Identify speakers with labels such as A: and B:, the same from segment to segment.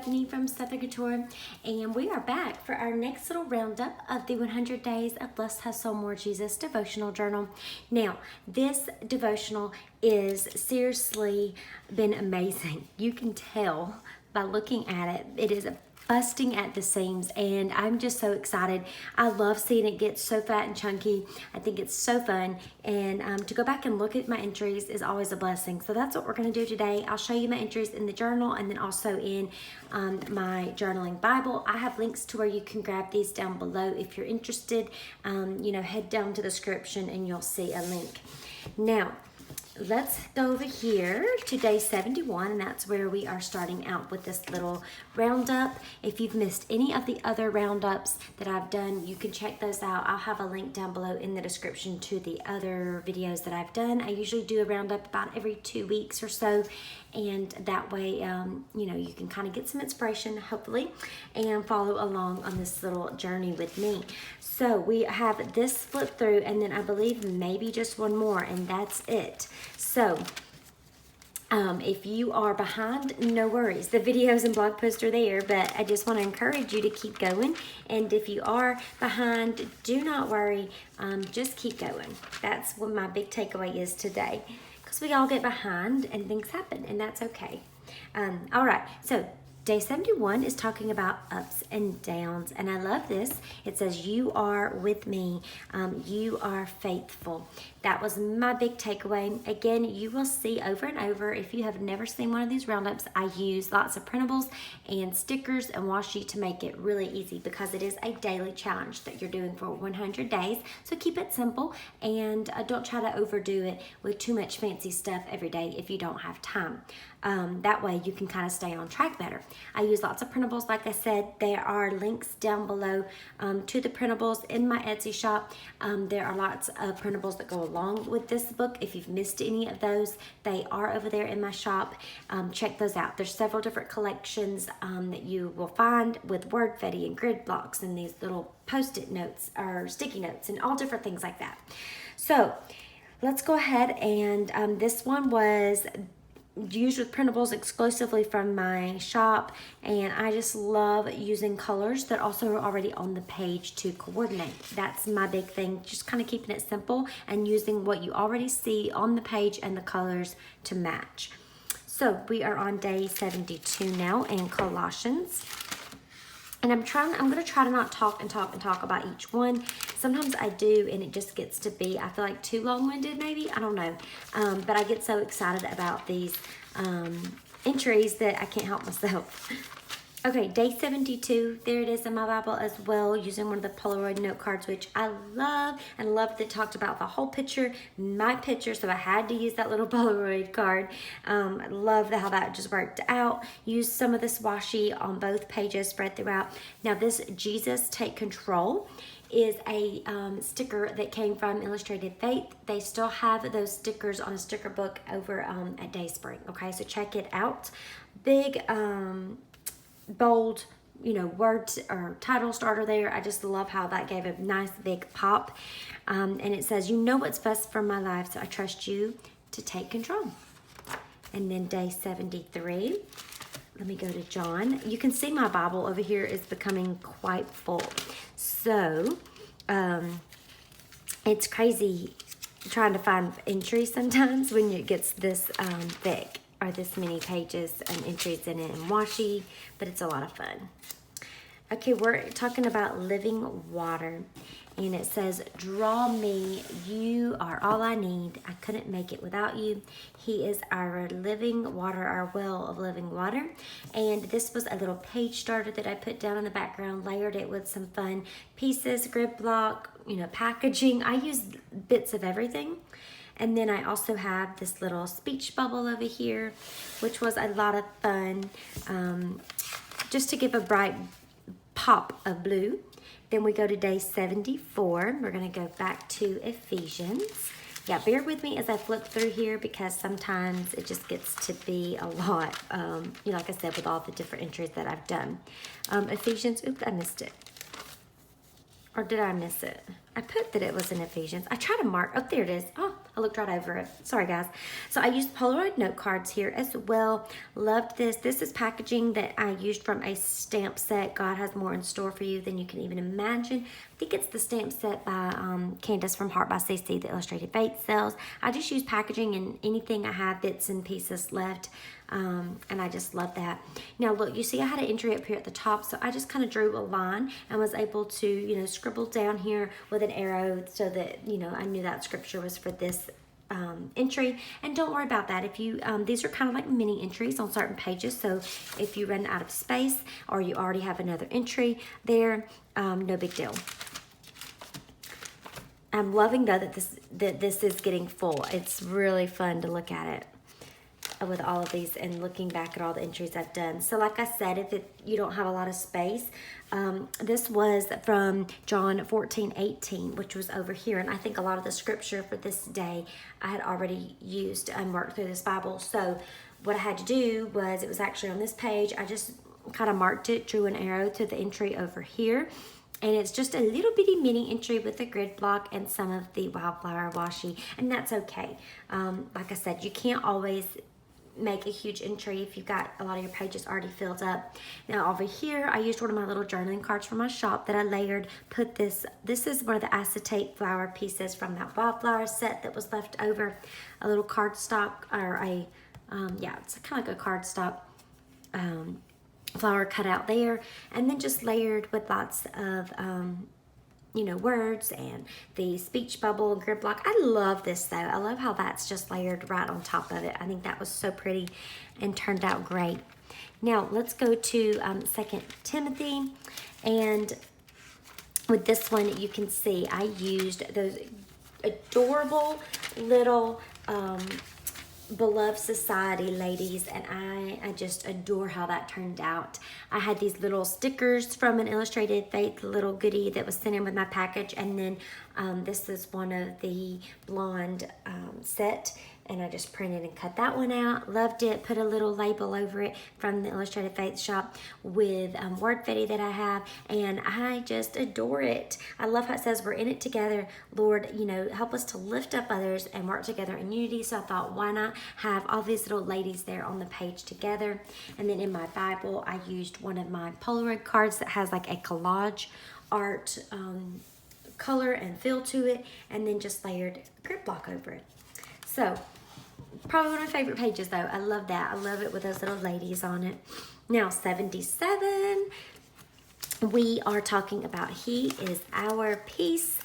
A: Stephanie from Couture, and we are back for our next little roundup of the 100 Days of Blessed Hustle More Jesus devotional journal. Now, this devotional is seriously been amazing. You can tell by looking at it, it is busting at the seams, and I'm just so excited. I love seeing it get so fat and chunky. I think it's so fun, and to go back and look at my entries is always a blessing. So that's what we're going to do today. I'll show you my entries in the journal and then also in my journaling Bible. I have links to where you can grab these down below if you're interested. Head down to the description and you'll see a link. Now, let's go over here to day 71, and that's where we are starting out with this little roundup. If you've missed any of the other roundups that I've done, you can check those out. I'll have a link down below in the description to the other videos that I've done. I usually do a roundup about every 2 weeks or so, and that way you can kind of get some inspiration, hopefully, and follow along on this little journey with me. So we have this flip through, and then I believe maybe just one more, and that's it. So if you are behind, no worries. The videos and blog posts are there, but I just want to encourage you to keep going. And if you are behind, do not worry. Just keep going. That's what my big takeaway is today, because we all get behind and things happen, and that's okay. All right, so day 71 is talking about ups and downs, and I love this. It says, you are with me. You are faithful. That was my big takeaway. Again, you will see over and over, if you have never seen one of these roundups, I use lots of printables and stickers and washi to make it really easy, because it is a daily challenge that you're doing for 100 days. So keep it simple, and don't try to overdo it with too much fancy stuff every day if you don't have time. That way you can kind of stay on track better. I use lots of printables. Like I said, there are links down below to the printables in my Etsy shop. There are lots of printables that go along with this book. If you've missed any of those, they are over there in my shop. Check those out. There's several different collections that you will find with wordfetti and grid blocks and these little post-it notes or sticky notes and all different things like that. So let's go ahead, and this one was used with printables exclusively from my shop, and I just love using colors that also are already on the page to coordinate. That's my big thing, just kind of keeping it simple and using what you already see on the page and the colors to match. So we are on day 72 now in Colossians. And I'm going to try to not talk about each one. Sometimes I do, and it just gets to be, I feel like, too long-winded maybe. I don't know. But I get so excited about these entries that I can't help myself. Okay, day 72, there it is in my Bible as well, using one of the Polaroid note cards, which I love, and love that it talked about the whole picture, my picture, so I had to use that little Polaroid card. I love how that just worked out. Use some of this washi on both pages, spread throughout. Now this Jesus Take Control is a sticker that came from Illustrated Faith. They still have those stickers on a sticker book over at Dayspring. Okay, so check it out. Big bold words or title starter there. I just love how that gave a nice big pop, and it says, you know what's best for my life, so I trust you to take control. And then day 73, let me go to John. You can see my Bible over here is becoming quite full, so it's crazy trying to find entries sometimes when it gets this thick, or this many pages and entries in it and washi, but it's a lot of fun. Okay, we're talking about living water, and it says, draw me, you are all I need. I couldn't make it without you. He is our living water, our well of living water. And this was a little page starter that I put down in the background, layered it with some fun pieces, grid block, packaging. I used bits of everything. And then I also have this little speech bubble over here, which was a lot of fun, just to give a bright pop of blue. Then we go to day 74. We're going to go back to Ephesians. Yeah, bear with me as I flip through here, because sometimes it just gets to be a lot, like I said, with all the different entries that I've done. Ephesians, oops, I missed it. Or did I miss it? I put that it was in Ephesians. I try to mark, oh, there it is. Oh, I looked right over it. Sorry, guys. So I used Polaroid note cards here as well. Loved this. This is packaging that I used from a stamp set. God has more in store for you than you can even imagine. I think it's the stamp set by Candace from Heart by CC, the Illustrated Faith sells. I just use packaging and anything I have bits and pieces left. And I just love that. Now look, you see I had an entry up here at the top, so I just kind of drew a line and was able to, you know, scribble down here with an arrow so that, you know, I knew that scripture was for this entry. And don't worry about that. If you these are kind of like mini entries on certain pages, so if you run out of space or you already have another entry there, no big deal. I'm loving though that this is getting full. It's really fun to look at it with all of these and looking back at all the entries I've done. So like I said, if you don't have a lot of space, this was from John 14:18, which was over here. And I think a lot of the scripture for this day I had already used and worked through this Bible. So what I had to do was, it was actually on this page, I just kind of marked it, drew an arrow to the entry over here. And it's just a little bitty mini entry with a grid block and some of the wildflower washi, and that's okay. Like I said, you can't always make a huge entry if you've got a lot of your pages already filled up. Now over here, I used one of my little journaling cards from my shop that I layered, put this is one of the acetate flower pieces from that wildflower set that was left over, a little cardstock, or a, yeah, it's kind of like a cardstock flower cut out there, and then just layered with lots of you know, words and the speech bubble and grid block. I love this though. I love how that's just layered right on top of it. I think that was so pretty and turned out great. Now let's go to 2 Timothy, and with this one you can see I used those adorable little Beloved Society ladies, and I just adore how that turned out. I had these little stickers from an Illustrated Faith little goodie that was sent in with my package, and then this is one of the blonde set, and I just printed and cut that one out. Loved it. Put a little label over it from the Illustrated Faith shop with word fitty that I have, and I just adore it. I love how it says, we're in it together, Lord, you know, help us to lift up others and work together in unity. So I thought, why not have all these little ladies there on the page together? And then in my Bible, I used one of my Polaroid cards that has like a collage art color and feel to it, and then just layered grid block over it. So probably one of my favorite pages though. I love that. I love it with those little ladies on it. Now 77, we are talking about He is Our Peace.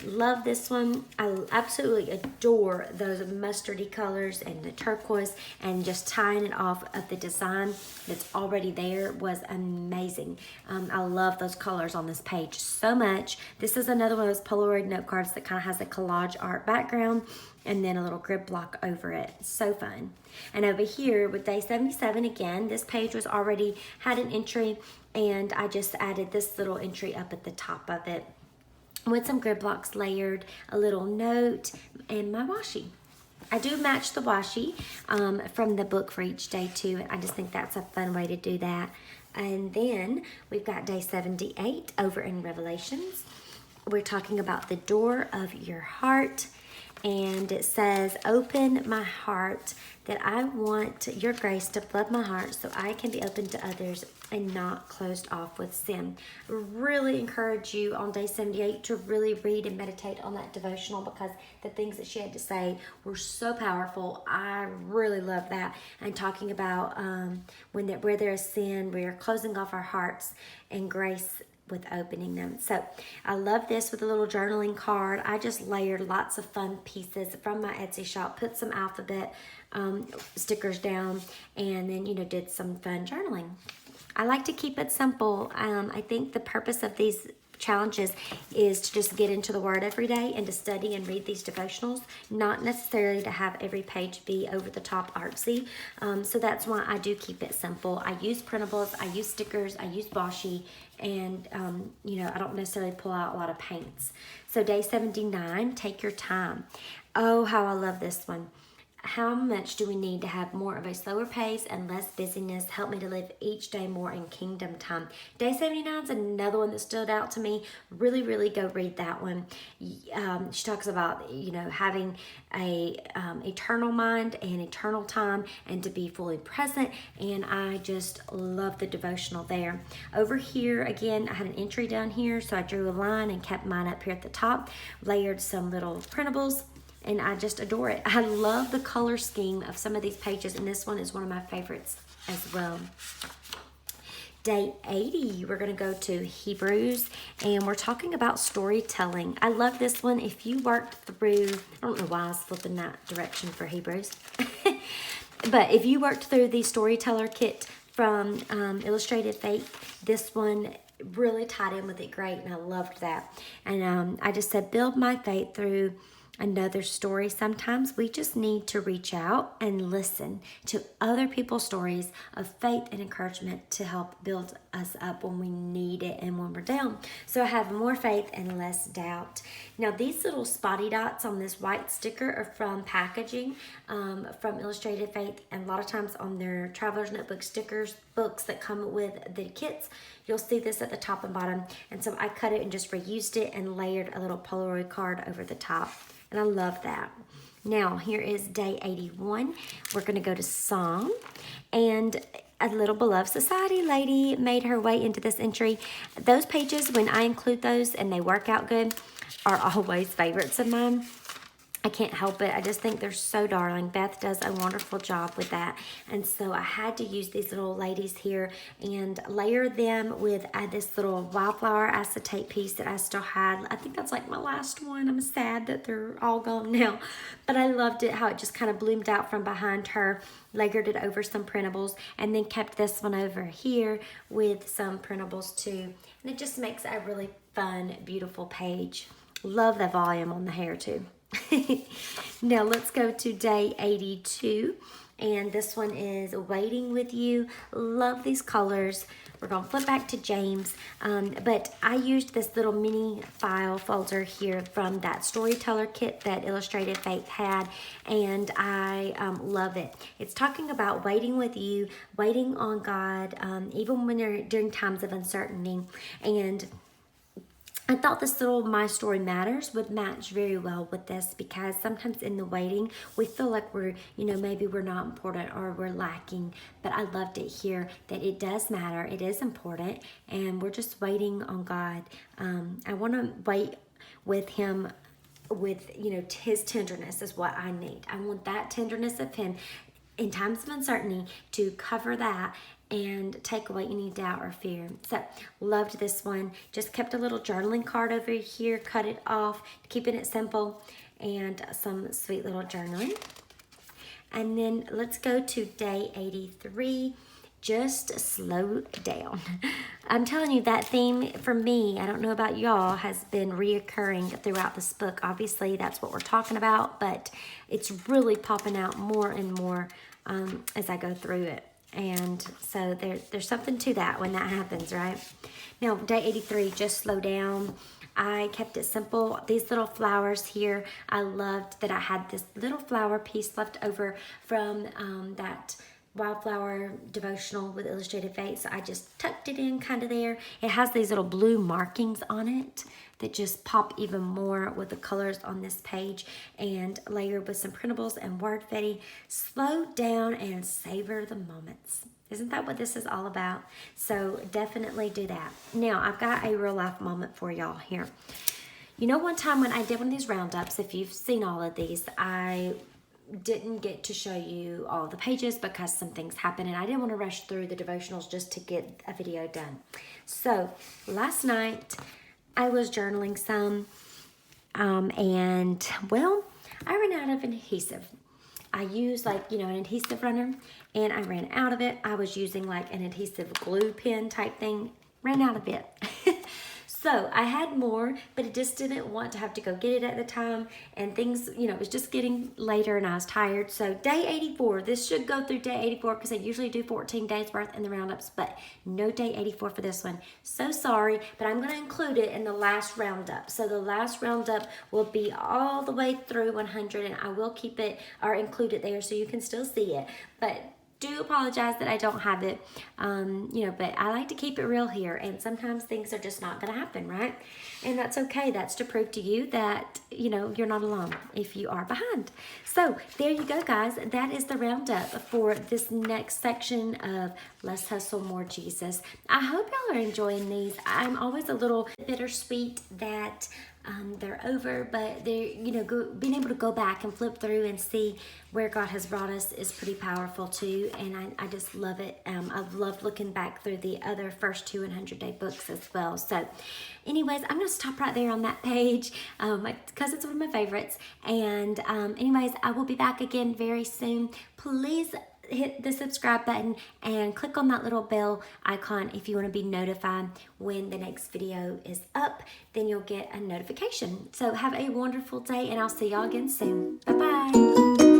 A: Love this one. I absolutely adore those mustardy colors and the turquoise, and just tying it off of the design that's already there was amazing. I love those colors on this page so much. This is another one of those Polaroid note cards that kind of has a collage art background and then a little grid block over it. So fun. And over here with day 77, again, this page was already had an entry, and I just added this little entry up at the top of it with some grid blocks layered, a little note, and my washi. I do match the washi from the book for each day too, and I just think that's a fun way to do that. And then we've got day 78 over in Revelations. We're talking about the door of your heart, and it says, open my heart, that I want your grace to flood my heart so I can be open to others and not closed off with sin. Really encourage you on day 78 to really read and meditate on that devotional, because the things that she had to say were so powerful. I really love that. And talking about where there is sin, we are closing off our hearts, and grace with opening them. So I love this with a little journaling card. I just layered lots of fun pieces from my Etsy shop, put some alphabet stickers down, and then, you know, did some fun journaling. I like to keep it simple. I think the purpose of these challenges is to just get into the Word every day and to study and read these devotionals, not necessarily to have every page be over the top artsy. So that's why I do keep it simple. I use printables, I use stickers, I use washi, and you know, I don't necessarily pull out a lot of paints. So day 79, take your time. Oh, how I love this one. how much do we need to have more of a slower pace and less busyness? Help me to live each day more in kingdom time. Day 79 is another one that stood out to me. Really, really go read that one. She talks about, having a eternal mind and eternal time and to be fully present. And I just love the devotional there. Over here, again, I had an entry down here. So I drew a line and kept mine up here at the top. Layered some little printables. And I just adore it. I love the color scheme of some of these pages, and this one is one of my favorites as well. Day 80, we're going to go to Hebrews, and we're talking about storytelling. I love this one. If you worked through, I don't know why I was flipping that direction for Hebrews, but if you worked through the storyteller kit from Illustrated Faith, this one really tied in with it great, and I loved that. And I just said, build my faith through another story. Sometimes we just need to reach out and listen to other people's stories of faith and encouragement to help build us up when we need it and when we're down. So I have more faith and less doubt. Now these little spotty dots on this white sticker are from packaging from Illustrated Faith, and a lot of times on their Traveler's Notebook stickers, books that come with the kits, you'll see this at the top and bottom. And so I cut it and just reused it and layered a little Polaroid card over the top. And I love that. Now, here is day 81. We're going to go to Song. And a little beloved society lady made her way into this entry. Those pages, when I include those and they work out good, are always favorites of mine. I can't help it. I just think they're so darling. Beth does a wonderful job with that. And so I had to use these little ladies here and layer them with this little wildflower acetate piece that I still had. I think that's like my last one. I'm sad that they're all gone now. But I loved it, how it just kind of bloomed out from behind her, layered it over some printables, and then kept this one over here with some printables too. And it just makes a really fun, beautiful page. Love the volume on the hair too. Now let's go to day 82, and this one is Waiting with You. Love these colors. We're going to flip back to James, but I used this little mini file folder here from that storyteller kit that Illustrated Faith had, and I love it. It's talking about waiting with you, waiting on God, even when you're during times of uncertainty. And I thought this little My Story Matters would match very well with this, because sometimes in the waiting, we feel like we're, maybe we're not important or we're lacking. But I loved it here that it does matter. It is important. And we're just waiting on God. I want to wait with Him with, His tenderness is what I need. I want that tenderness of Him in times of uncertainty to cover that and take away any doubt or fear. So, loved this one. Just kept a little journaling card over here, cut it off, keeping it simple, and some sweet little journaling. And then let's go to day 83. Just slow down. I'm telling you, that theme for me, I don't know about y'all, has been reoccurring throughout this book. Obviously, that's what we're talking about, but it's really popping out more and more as I go through it. And so there's something to that when that happens, right? Now, day 83, just slow down. I kept it simple. These little flowers here, I loved that I had this little flower piece left over from that Wildflower devotional with Illustrated Faith. So I just tucked it in kind of there. It has these little blue markings on it that just pop even more with the colors on this page, and layered with some printables and word fetty. Slow down and savor the moments. Isn't that what this is all about? So definitely do that. Now, I've got a real life moment for y'all here. One time when I did one of these roundups, if you've seen all of these, I didn't get to show you all the pages because some things happened, and I didn't want to rush through the devotionals just to get a video done. So last night I was journaling some, and well, I ran out of adhesive. I used an adhesive runner, and I ran out of it. I was using like an adhesive glue pen type thing, ran out of it. So I had more, but I just didn't want to have to go get it at the time, and things, it was just getting later and I was tired. So day 84, this should go through day 84 because I usually do 14 days worth in the roundups, but no day 84 for this one. So sorry, but I'm going to include it in the last roundup. So the last roundup will be all the way through 100, and I will keep it or include it there so you can still see it. But do apologize that I don't have it, but I like to keep it real here, and sometimes things are just not going to happen, right? And that's okay. That's to prove to you that, you're not alone if you are behind. So there you go, guys. That is the roundup for this next section of Less Hustle, More Jesus. I hope y'all are enjoying these. I'm always a little bittersweet that they're over, but they're, being able to go back and flip through and see where God has brought us is pretty powerful too, and I just love it. I've loved looking back through the other first 200-day books as well. So anyways, I'm going to stop right there on that page because it's one of my favorites. And anyways, I will be back again very soon. Please hit the subscribe button and click on that little bell icon if you want to be notified when the next video is up. Then you'll get a notification. So have a wonderful day, and I'll see y'all again soon. Bye-bye.